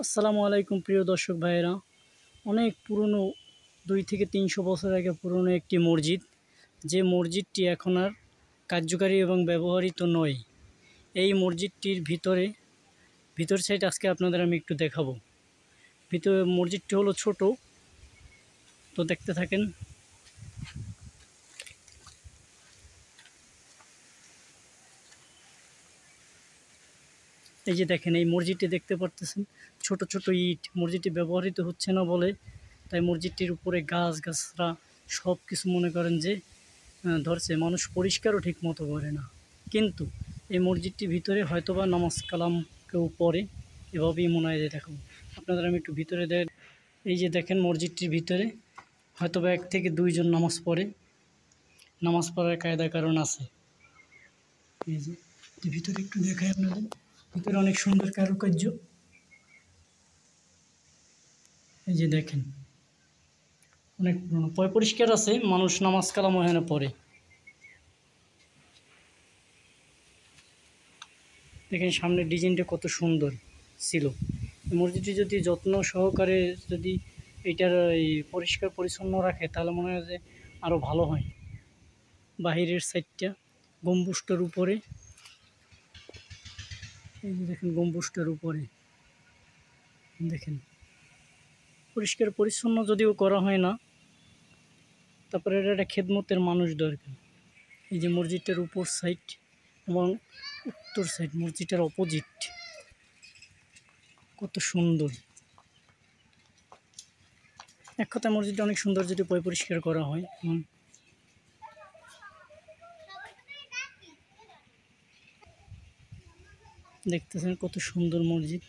আসসালামু আলাইকুম প্রিয় দর্শক ভাইয়েরা। অনেক পুরনো 2 থেকে 300 বছর আগে পুরনো একটি মসজিদ, যে মসজিদটি এখন আর কার্যকারী এবং ব্যবহৃত নয়। এই মসজিদটির ভিতর সাইড আজকে আপনাদের আমি একটু দেখাবো। মসজিদটি হলো ছোট, তো দেখতে থাকেন। এই যে দেখেন, এই মসজিদটি দেখতে পারতেছেন, ছোট ছোট ইট। মসজিদটি ব্যবহৃত হচ্ছে না বলে তাই মসজিদটির উপরে গাছরা সব কিছু মনে করেন যে ধরছে, মানুষ পরিষ্কারও ঠিক মতো করে না। কিন্তু এই মসজিদটির ভিতরে হয়তোবা নামাজ কালাম কেউ পড়ে, এভাবেই মনে হয়। যে দেখুন, আপনাদের আমি একটু ভিতরে এই যে দেখেন, মসজিদটির ভিতরে হয়তোবা 1 থেকে 2 জন নামাজ পড়ে। নামাজ পড়ার কায়দা কারণ আছে। এই যে ভিতরে একটু দেখাই আপনাদের, ভিতরে অনেক সুন্দর কারুকার্য। এই যে দেখেন, অনেক পুরনো, পরিষ্কার আছে, মানুষ নামাজ কালাম এখানে পড়ে। দেখেন সামনের ডিজাইনটা কত সুন্দর ছিল। মসজিদটি যদি যত্ন সহকারে যদি এটার এই পরিষ্কার পরিচ্ছন্ন রাখে, তাহলে মনে হয় যে আরও ভালো হয়। বাহিরের সাইডটা গম্বুজটার উপরে, এই যে দেখেন গম্বুজটার উপরে দেখেন, পরিষ্কার পরিচ্ছন্ন যদিও করা হয় না, তারপরে এটা একটা খেদমতের মানুষ দরকার। এই যে মসজিদটার উপর সাইড এবং উত্তর সাইড, মসজিদটার অপোজিট, কত সুন্দর। এক কথায় মসজিদটা অনেক সুন্দর যদি পরিষ্কার করা হয়। দেখতেছেন কত সুন্দর মসজিদ।